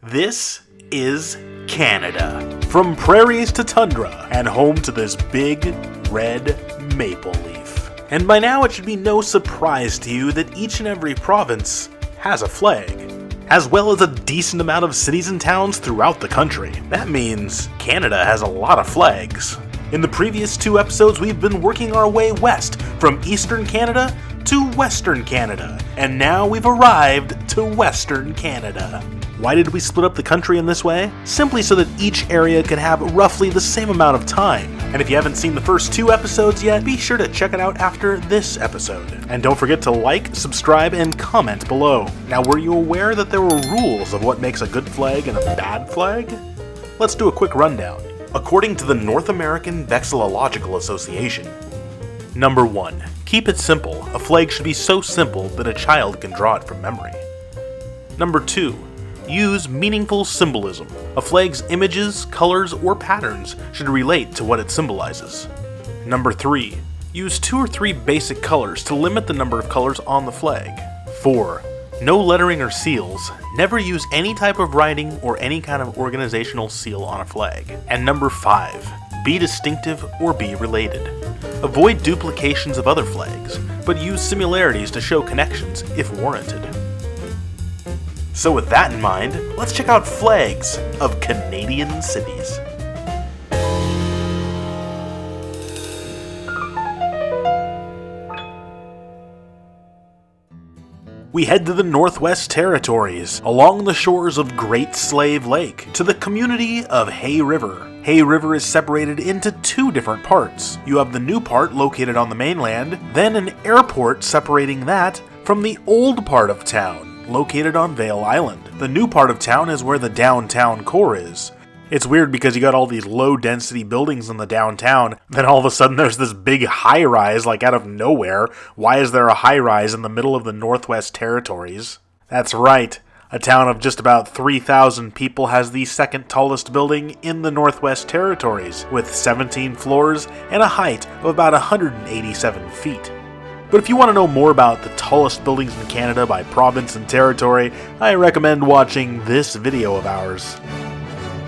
This is Canada. From prairies to tundra, and home to this big, red maple leaf. And by now it should be no surprise to you that each and every province has a flag, as well as a decent amount of cities and towns throughout the country. That means Canada has a lot of flags. In the previous 2 episodes, we've been working our way west from Eastern Canada to Western Canada, and now we've arrived to Western Canada. Why did we split up the country in this way? Simply so that each area could have roughly the same amount of time. And if you haven't seen the first 2 episodes yet, be sure to check it out after this episode. And don't forget to like, subscribe, and comment below. Now, were you aware that there were rules of what makes a good flag and a bad flag? Let's do a quick rundown. According to the North American Vexillological Association, Number 1. Keep it simple. A flag should be so simple that a child can draw it from memory. Number 2. Use meaningful symbolism. A flag's images, colors, or patterns should relate to what it symbolizes. Number 3. Use 2 or 3 basic colors to limit the number of colors on the flag. 4. No lettering or seals. Never use any type of writing or any kind of organizational seal on a flag. And number 5. Be distinctive or be related. Avoid duplications of other flags, but use similarities to show connections if warranted. So with that in mind, let's check out flags of Canadian cities. We head to the Northwest Territories, along the shores of Great Slave Lake, to the community of Hay River. Hay River is separated into 2 different parts. You have the new part located on the mainland, then an airport separating that from the old part of town, located on Vail Island. The new part of town is where the downtown core is. It's weird because you got all these low-density buildings in the downtown, then all of a sudden there's this big high-rise like out of nowhere. Why is there a high-rise in the middle of the Northwest Territories? That's right. A town of just about 3,000 people has the second tallest building in the Northwest Territories, with 17 floors and a height of about 187 feet. But if you want to know more about the tallest buildings in Canada by province and territory, I recommend watching this video of ours.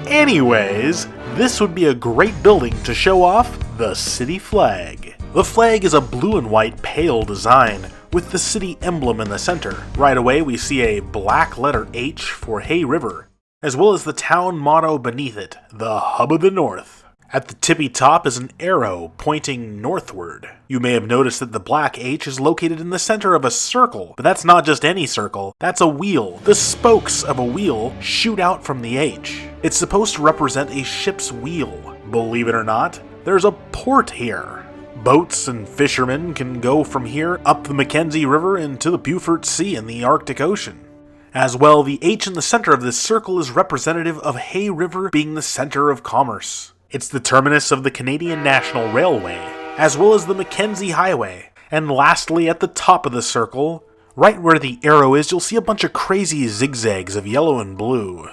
Anyways, this would be a great building to show off the city flag. The flag is a blue and white pale design, with the city emblem in the center. Right away we see a black letter H for Hay River, as well as the town motto beneath it, the Hub of the North. At the tippy top is an arrow pointing northward. You may have noticed that the black H is located in the center of a circle, but that's not just any circle, that's a wheel. The spokes of a wheel shoot out from the H. It's supposed to represent a ship's wheel. Believe it or not, there's a port here. Boats and fishermen can go from here up the Mackenzie River into the Beaufort Sea in the Arctic Ocean. As well, the H in the center of this circle is representative of Hay River being the center of commerce. It's the terminus of the Canadian National Railway, as well as the Mackenzie Highway. And lastly, at the top of the circle, right where the arrow is, you'll see a bunch of crazy zigzags of yellow and blue.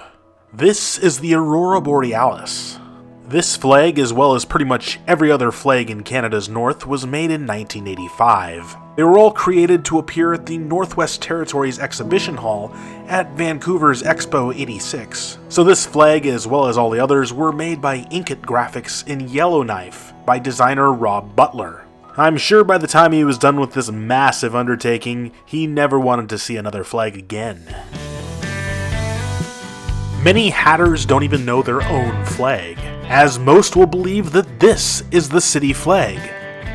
This is the Aurora Borealis. This flag, as well as pretty much every other flag in Canada's north, was made in 1985. They were all created to appear at the Northwest Territories Exhibition Hall at Vancouver's Expo 86. So this flag, as well as all the others, were made by Inkjet graphics in Yellowknife by designer Rob Butler. I'm sure by the time he was done with this massive undertaking, he never wanted to see another flag again. Many hatters don't even know their own flag, as most will believe that this is the city flag,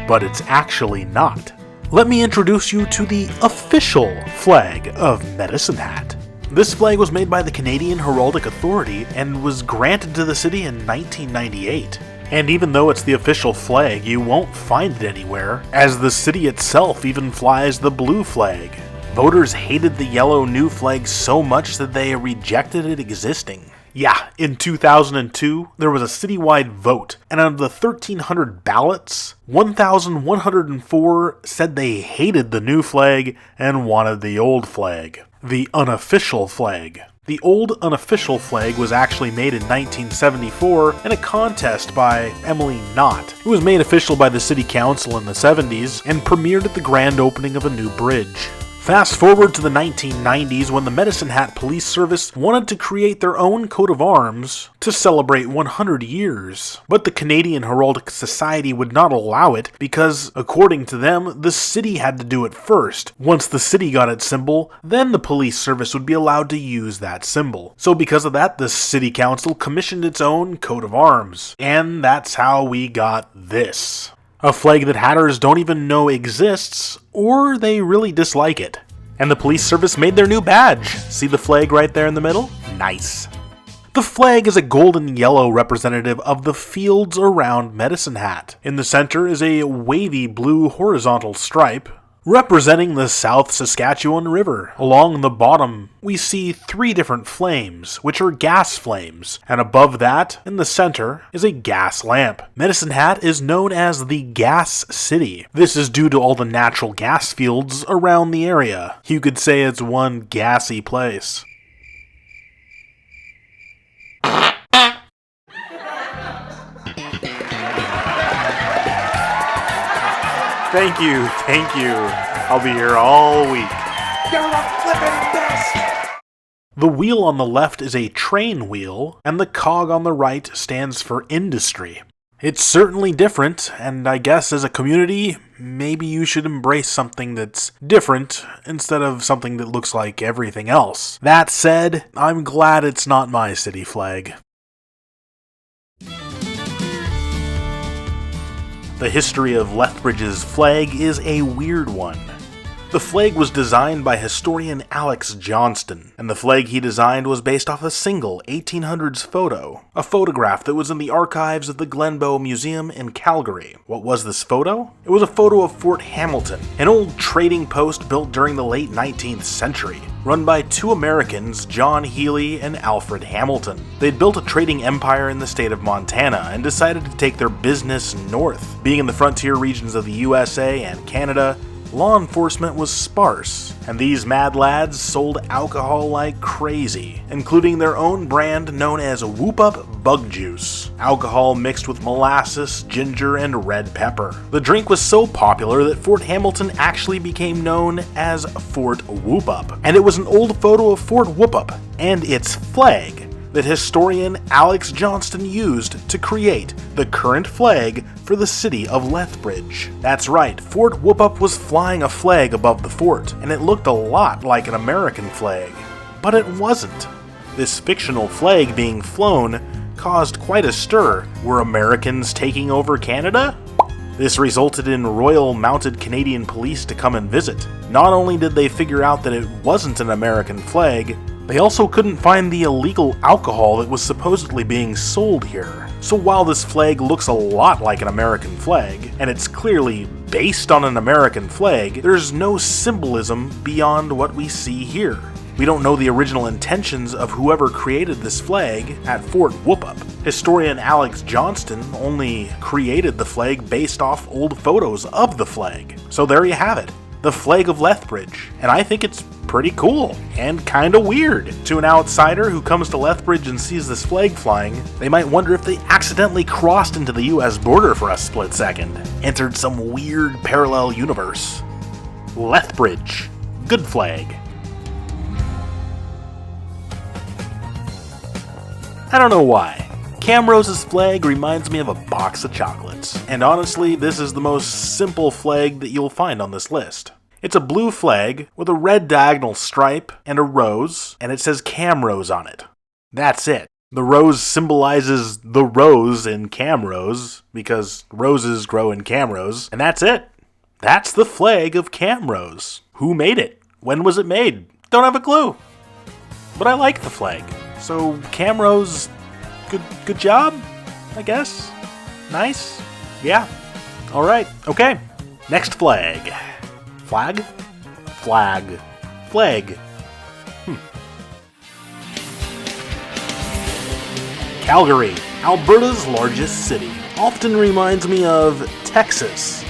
but it's actually not. Let me introduce you to the official flag of Medicine Hat. This flag was made by the Canadian Heraldic Authority and was granted to the city in 1998. And even though it's the official flag, you won't find it anywhere, as the city itself even flies the blue flag. Voters hated the yellow new flag so much that they rejected it existing. Yeah, in 2002, there was a citywide vote, and out of the 1,300 ballots, 1,104 said they hated the new flag and wanted the old flag, the unofficial flag. The old unofficial flag was actually made in 1974 in a contest by Emily Knott. It was made official by the city council in the 70s and premiered at the grand opening of a new bridge. Fast forward to the 1990s when the Medicine Hat Police Service wanted to create their own coat of arms to celebrate 100 years. But the Canadian Heraldic Society would not allow it because, according to them, the city had to do it first. Once the city got its symbol, then the police service would be allowed to use that symbol. So because of that, the city council commissioned its own coat of arms. And that's how we got this. A flag that hatters don't even know exists, or they really dislike it. And the police service made their new badge. See the flag right there in the middle? Nice. The flag is a golden yellow representative of the fields around Medicine Hat. In the center is a wavy blue horizontal stripe, representing the South Saskatchewan River. Along the bottom, we see 3 different flames, which are gas flames, and above that, in the center, is a gas lamp. Medicine Hat is known as the Gas City. This is due to all the natural gas fields around the area. You could say it's one gassy place. Thank you. I'll be here all week. You're the flippin' best! The wheel on the left is a train wheel, and the cog on the right stands for industry. It's certainly different, and I guess as a community, maybe you should embrace something that's different instead of something that looks like everything else. That said, I'm glad it's not my city flag. The history of Lethbridge's flag is a weird one. The flag was designed by historian Alex Johnston, and the flag he designed was based off a single 1800s photo, a photograph that was in the archives of the Glenbow Museum in Calgary. What was this photo? It was a photo of Fort Hamilton, an old trading post built during the late 19th century, run by 2 Americans, John Healy and Alfred Hamilton. They'd built a trading empire in the state of Montana and decided to take their business north. Being in the frontier regions of the USA and Canada, law enforcement was sparse, and these mad lads sold alcohol like crazy, including their own brand known as Whoop Up Bug Juice, alcohol mixed with molasses, ginger, and red pepper. The drink was so popular that Fort Hamilton actually became known as Fort Whoop Up, and it was an old photo of Fort Whoop Up and its flag that historian Alex Johnston used to create the current flag for the city of Lethbridge. That's right, Fort Whoop Up was flying a flag above the fort, and it looked a lot like an American flag. But it wasn't. This fictional flag being flown caused quite a stir. Were Americans taking over Canada? This resulted in Royal Mounted Canadian Police to come and visit. Not only did they figure out that it wasn't an American flag, they also couldn't find the illegal alcohol that was supposedly being sold here. So while this flag looks a lot like an American flag, and it's clearly based on an American flag, there's no symbolism beyond what we see here. We don't know the original intentions of whoever created this flag at Fort Whoop Up. Historian Alex Johnston only created the flag based off old photos of the flag. So there you have it. The flag of Lethbridge, and I think it's pretty cool and kinda weird. To an outsider who comes to Lethbridge and sees this flag flying, they might wonder if they accidentally crossed into the US border for a split second, entered some weird parallel universe. Lethbridge. Good flag. I don't know why. Camrose's flag reminds me of a box of chocolates, and honestly, this is the most simple flag that you'll find on this list. It's a blue flag with a red diagonal stripe and a rose, and it says Camrose on it. That's it. The rose symbolizes the rose in Camrose, because roses grow in Camrose, and that's it. That's the flag of Camrose. Who made it? When was it made? Don't have a clue. But I like the flag. So Camrose, good job, I guess. Nice. Yeah. Alright, okay. Next flag. Flag? Flag. Flag. Calgary, Alberta's largest city. Often reminds me of Texas.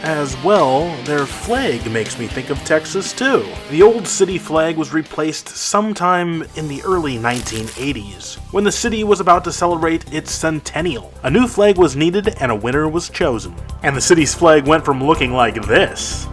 As well, their flag makes me think of Texas too. The old city flag was replaced sometime in the early 1980s, when the city was about to celebrate its centennial. A new flag was needed and a winner was chosen. And the city's flag went from looking like this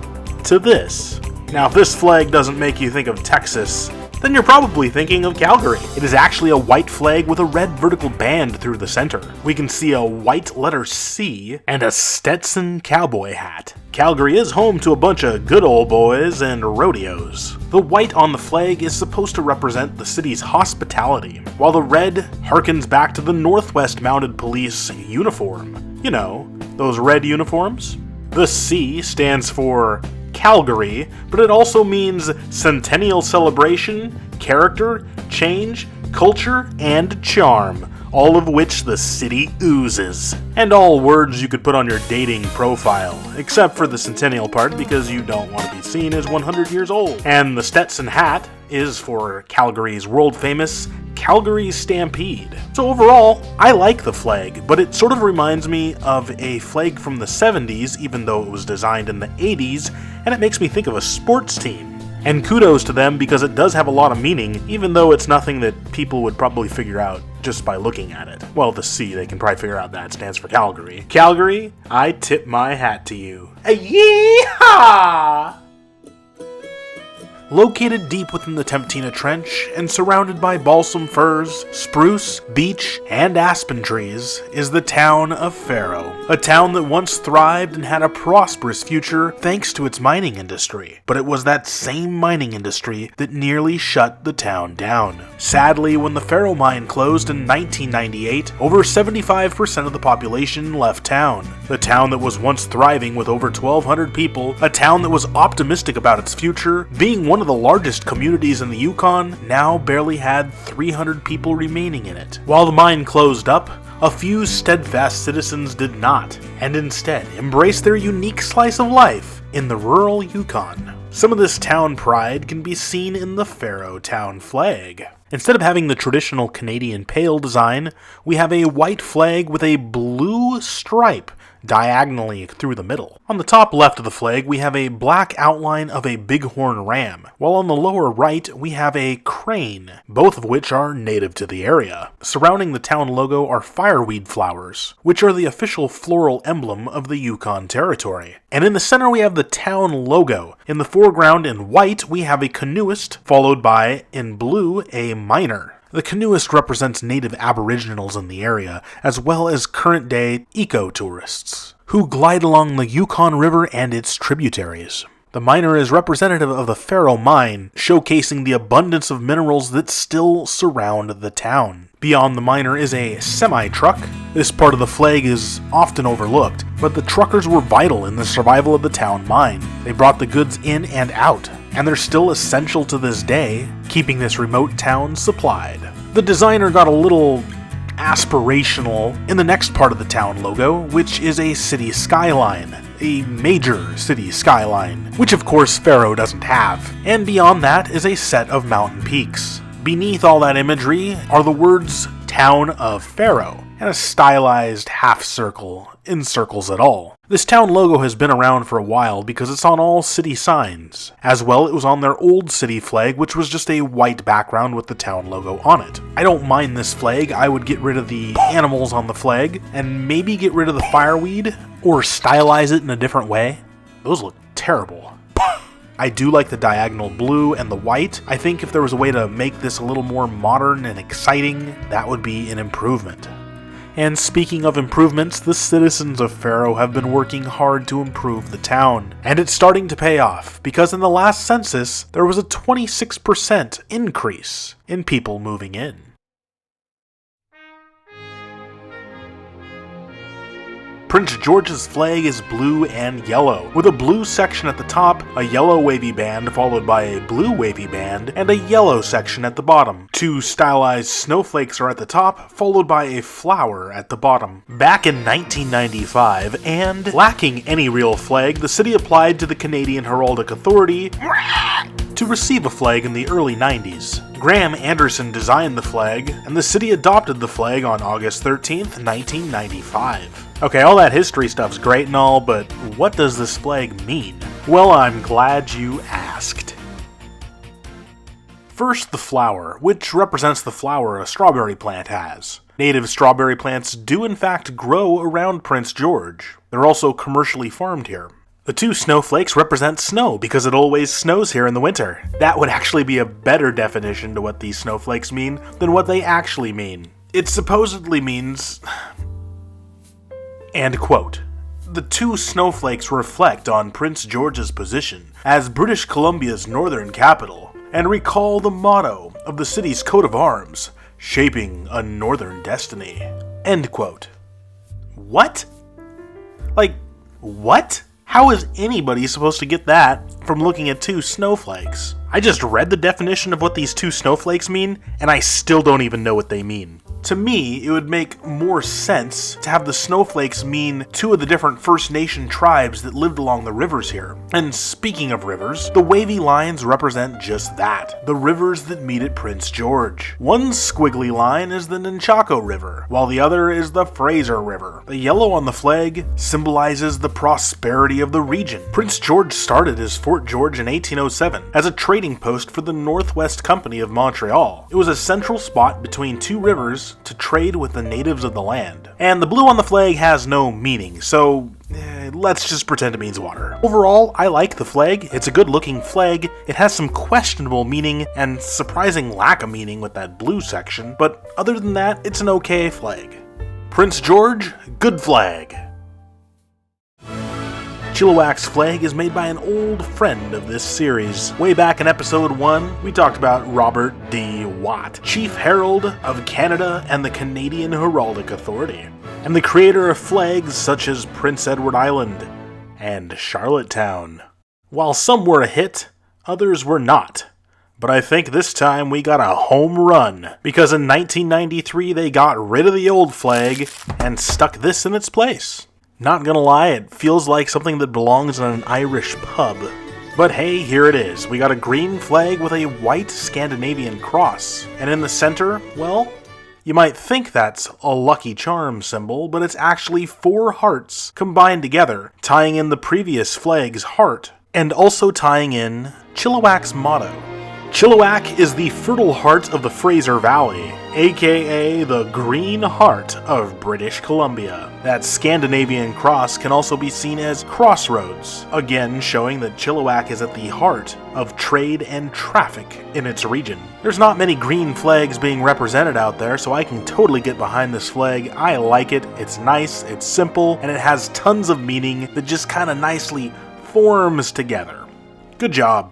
to this. Now, if this flag doesn't make you think of Texas, then you're probably thinking of Calgary. It is actually a white flag with a red vertical band through the center. We can see a white letter C and a Stetson cowboy hat. Calgary is home to a bunch of good old boys and rodeos. The white on the flag is supposed to represent the city's hospitality, while the red harkens back to the Northwest Mounted Police uniform. You know, those red uniforms? The C stands for Calgary, but it also means centennial celebration, character, change, culture, and charm, all of which the city oozes. And all words you could put on your dating profile, except for the centennial part because you don't want to be seen as 100 years old. And the Stetson hat is for Calgary's world-famous Calgary Stampede. So overall, I like the flag, but it sort of reminds me of a flag from the 70s, even though it was designed in the 80s, and it makes me think of a sports team. And kudos to them because it does have a lot of meaning, even though it's nothing that people would probably figure out just by looking at it. Well, the C, they can probably figure out that stands for Calgary. Calgary, I tip my hat to you. Yeehaw! Located deep within the Temptina Trench and surrounded by balsam firs, spruce, beech, and aspen trees is the town of Faro, a town that once thrived and had a prosperous future thanks to its mining industry. But it was that same mining industry that nearly shut the town down. Sadly, when the Faro mine closed in 1998, over 75% of the population left town. The town that was once thriving with over 1,200 people, a town that was optimistic about its future, being one of the largest communities in the Yukon, now barely had 300 people remaining in it. While the mine closed up, a few steadfast citizens did not, and instead embraced their unique slice of life in the rural Yukon. Some of this town pride can be seen in the Faro town flag. Instead of having the traditional Canadian pale design, we have a white flag with a blue stripe diagonally through the middle. On the top left of the flag, we have a black outline of a bighorn ram, while on the lower right, we have a crane, both of which are native to the area. Surrounding the town logo are fireweed flowers, which are the official floral emblem of the Yukon Territory. And in the center, we have the town logo. In the foreground in white, we have a canoeist, followed by, in blue, a miner. The canoeist represents native aboriginals in the area, as well as current-day eco-tourists, who glide along the Yukon River and its tributaries. The miner is representative of the Faro mine, showcasing the abundance of minerals that still surround the town. Beyond the miner is a semi-truck. This part of the flag is often overlooked, but the truckers were vital in the survival of the town mine. They brought the goods in and out, and they're still essential to this day, keeping this remote town supplied. The designer got a little aspirational in the next part of the town logo, which is a city skyline. A major city skyline, which of course Faro doesn't have. And beyond that is a set of mountain peaks. Beneath all that imagery are the words Town of Faro, and a stylized half circle encircles it all. This town logo has been around for a while because it's on all city signs. As well, it was on their old city flag, which was just a white background with the town logo on it. I don't mind this flag. I would get rid of the animals on the flag, and maybe get rid of the fireweed, or stylize it in a different way. Those look terrible. I do like the diagonal blue and the white. I think if there was a way to make this a little more modern and exciting, that would be an improvement. And speaking of improvements, the citizens of Faro have been working hard to improve the town. And it's starting to pay off, because in the last census, there was a 26% increase in people moving in. Prince George's flag is blue and yellow, with a blue section at the top, a yellow wavy band followed by a blue wavy band, and a yellow section at the bottom. Two stylized snowflakes are at the top, followed by a flower at the bottom. Back in 1995, and lacking any real flag, the city applied to the Canadian Heraldic Authority to receive a flag in the early 90s. Graham Anderson designed the flag, and the city adopted the flag on August 13th, 1995. Okay, all that history stuff's great and all, but what does this flag mean? Well, I'm glad you asked. First, the flower, which represents the flower a strawberry plant has. Native strawberry plants do in fact grow around Prince George. They're also commercially farmed here. The two snowflakes represent snow because it always snows here in the winter. That would actually be a better definition to what these snowflakes mean than what they actually mean. It supposedly means... And quote, "The two snowflakes reflect on Prince George's position as British Columbia's northern capital and recall the motto of the city's coat of arms, shaping a northern destiny." End quote. What? Like, what? How is anybody supposed to get that from looking at two snowflakes? I just read the definition of what these two snowflakes mean, and I still don't even know what they mean. To me, it would make more sense to have the snowflakes mean two of the different First Nation tribes that lived along the rivers here. And speaking of rivers, the wavy lines represent just that, the rivers that meet at Prince George. One squiggly line is the Nunchako River, while the other is the Fraser River. The yellow on the flag symbolizes the prosperity of the region. Prince George started as Fort George in 1807 as a trading post for the Northwest Company of Montreal. It was a central spot between two rivers to trade with the natives of the land. And the blue on the flag has no meaning, so let's just pretend it means water. Overall, I like the flag. It's a good looking flag. It has some questionable meaning and surprising lack of meaning with that blue section, but other than that, it's an okay flag. Prince George, good flag. Chilliwack's flag is made by an old friend of this series. Way back in episode 1, we talked about Robert D. Watt, Chief Herald of Canada and the Canadian Heraldic Authority, and the creator of flags such as Prince Edward Island and Charlottetown. While some were a hit, others were not. But I think this time we got a home run, because in 1993 they got rid of the old flag and stuck this in its place. Not gonna lie, it feels like something that belongs in an Irish pub. But hey, here it is. We got a green flag with a white Scandinavian cross. And in the center, well, you might think that's a Lucky Charm symbol, but it's actually 4 hearts combined together, tying in the previous flag's heart, and also tying in Chilliwack's motto. Chilliwack is the fertile heart of the Fraser Valley, aka the Green Heart of British Columbia. That Scandinavian cross can also be seen as crossroads, again showing that Chilliwack is at the heart of trade and traffic in its region. There's not many green flags being represented out there, so I can totally get behind this flag. I like it, it's nice, it's simple, and it has tons of meaning that just kind of nicely forms together. Good job.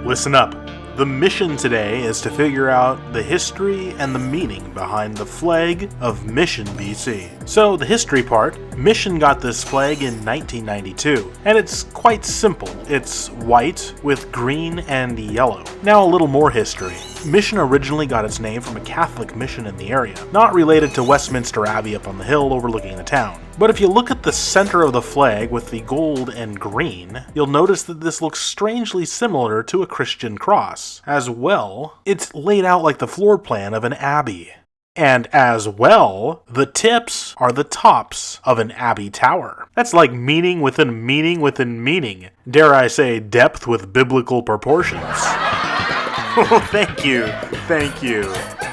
Listen up. The mission today is to figure out the history and the meaning behind the flag of Mission, BC. So, the history part, Mission got this flag in 1992, and it's quite simple. It's white with green and yellow. Now a little more history. Mission originally got its name from a Catholic mission in the area, not related to Westminster Abbey up on the hill overlooking the town. But if you look at the center of the flag with the gold and green, you'll notice that this looks strangely similar to a Christian cross. As well, it's laid out like the floor plan of an abbey. And as well, the tips are the tops of an abbey tower. That's like meaning within meaning within meaning. Dare I say, depth with biblical proportions. Oh, thank you.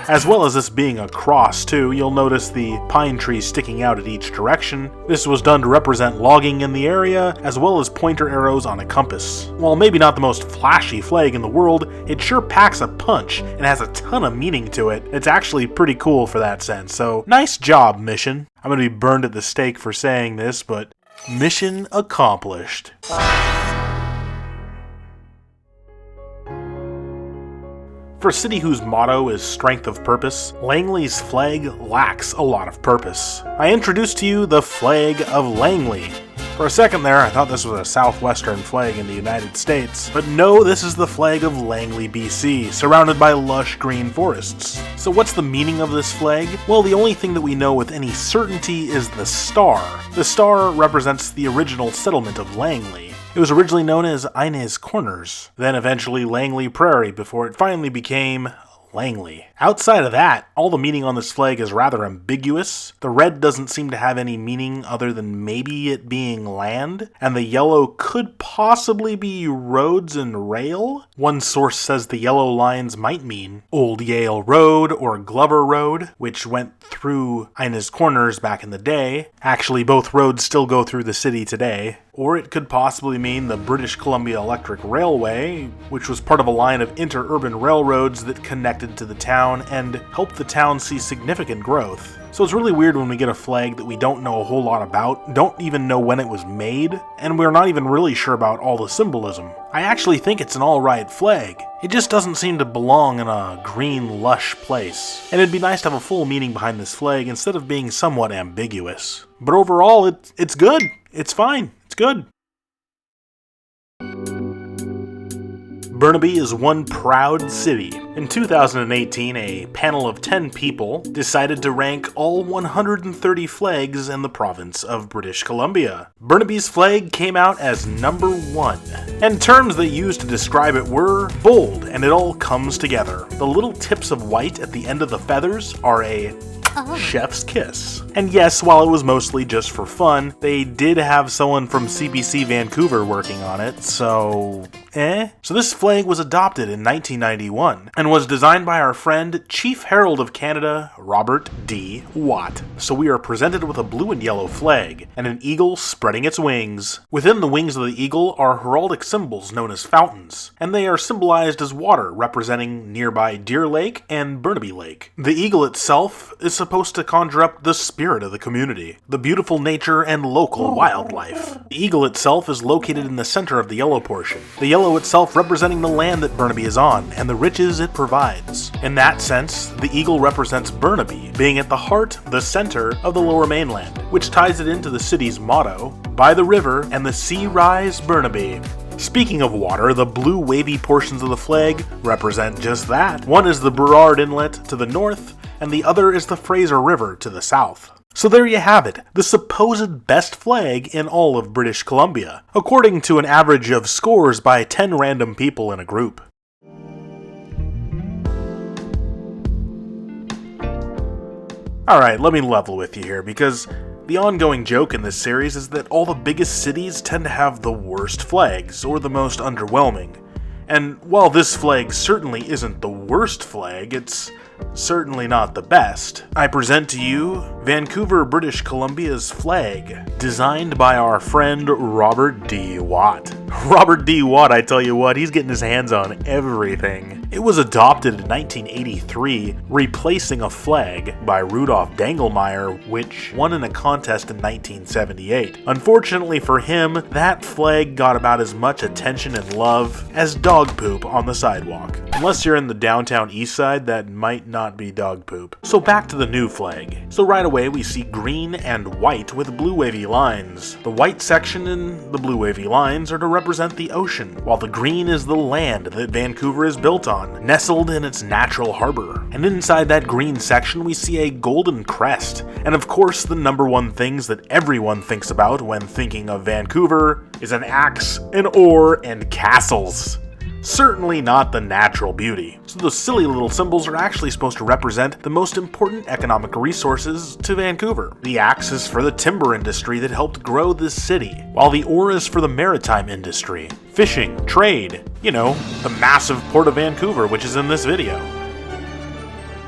As well as this being a cross too, you'll notice the pine trees sticking out at each direction. This was done to represent logging in the area, as well as pointer arrows on a compass. While maybe not the most flashy flag in the world, it sure packs a punch and has a ton of meaning to it. It's actually pretty cool for that sense, so nice job, Mission. I'm gonna be burned at the stake for saying this, but mission accomplished. For a city whose motto is strength of purpose, Langley's flag lacks a lot of purpose. I introduced to you the flag of Langley. For a second there, I thought this was a southwestern flag in the United States, but no, this is the flag of Langley, BC, surrounded by lush green forests. So what's the meaning of this flag? Well, the only thing that we know with any certainty is the star. The star represents the original settlement of Langley. It was originally known as Inez Corners, then eventually Langley Prairie before it finally became Langley. Outside of that, all the meaning on this flag is rather ambiguous. The red doesn't seem to have any meaning other than maybe it being land, and the yellow could possibly be roads and rail. One source says the yellow lines might mean Old Yale Road or Glover Road, which went through Ina's Corners back in the day. Actually, both roads still go through the city today. Or it could possibly mean the British Columbia Electric Railway, which was part of a line of interurban railroads that connected to the town and helped the town see significant growth. So it's really weird when we get a flag that we don't know a whole lot about, don't even know when it was made, and we're not even really sure about all the symbolism. I actually think it's an alright flag. It just doesn't seem to belong in a green, lush place. And it'd be nice to have a full meaning behind this flag instead of being somewhat ambiguous. But overall, it's good. It's fine. It's good. Burnaby is one proud city. In 2018, a panel of 10 people decided to rank all 130 flags in the province of British Columbia. Burnaby's flag came out as number 1, and terms they used to describe it were bold, and it all comes together. The little tips of white at the end of the feathers are a chef's kiss. And yes, while it was mostly just for fun, they did have someone from CBC Vancouver working on it, so So this flag was adopted in 1991 and was designed by our friend Chief Herald of Canada, Robert D. Watt. So we are presented with a blue and yellow flag and an eagle spreading its wings. Within the wings of the eagle are heraldic symbols known as fountains, and they are symbolized as water representing nearby Deer Lake and Burnaby Lake. The eagle itself is supposed to conjure up the spirit of the community, the beautiful nature and local wildlife. The eagle itself is located in the center of the yellow portion, the yellow itself representing the land that Burnaby is on and the riches it provides. In that sense, the eagle represents Burnaby, being at the heart, the center of the Lower Mainland, which ties it into the city's motto, "By the river and the sea rise Burnaby." Speaking of water, the blue wavy portions of the flag represent just that. One is the Burrard Inlet to the north, and the other is the Fraser River to the south. So there you have it, the supposed best flag in all of British Columbia, according to an average of scores by 10 random people in a group. Alright, let me level with you here, because the ongoing joke in this series is that all the biggest cities tend to have the worst flags, or the most underwhelming. And while this flag certainly isn't the worst flag, it's certainly not the best. I present to you Vancouver, British Columbia's flag, designed by our friend Robert D. Watt. Robert D. Watt, I tell you what, he's getting his hands on everything. It was adopted in 1983, replacing a flag by Rudolf Dangelmeyer, which won in a contest in 1978. Unfortunately for him, that flag got about as much attention and love as dog poop on the sidewalk. Unless you're in the downtown east side, that might not be dog poop. So back to the new flag. So right away we see green and white with blue wavy lines. The white section and the blue wavy lines are to represent the ocean, while the green is the land that Vancouver is built on, nestled in its natural harbor. And inside that green section we see a golden crest, and of course the number one things that everyone thinks about when thinking of Vancouver is an axe, an oar, and castles. Certainly not the natural beauty. So those silly little symbols are actually supposed to represent the most important economic resources to Vancouver. The axe is for the timber industry that helped grow this city, while the oar is for the maritime industry, fishing, trade, you know, the massive port of Vancouver, which is in this video.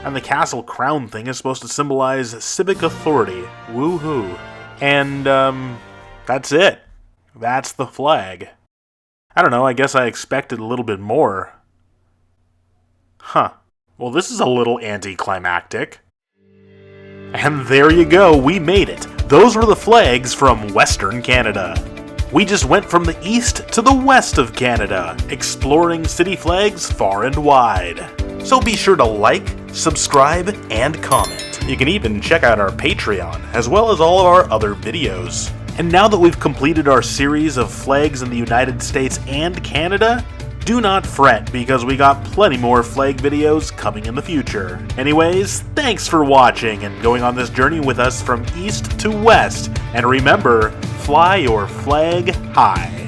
And the castle crown thing is supposed to symbolize civic authority. Woohoo. And, that's it. That's the flag. I don't know, I guess I expected a little bit more. Huh. Well, this is a little anticlimactic. And there you go, we made it. Those were the flags from Western Canada. We just went from the east to the west of Canada, exploring city flags far and wide. So be sure to like, subscribe, and comment. You can even check out our Patreon, as well as all of our other videos. And now that we've completed our series of flags in the United States and Canada, do not fret because we got plenty more flag videos coming in the future. Anyways, thanks for watching and going on this journey with us from east to west. And remember, fly your flag high.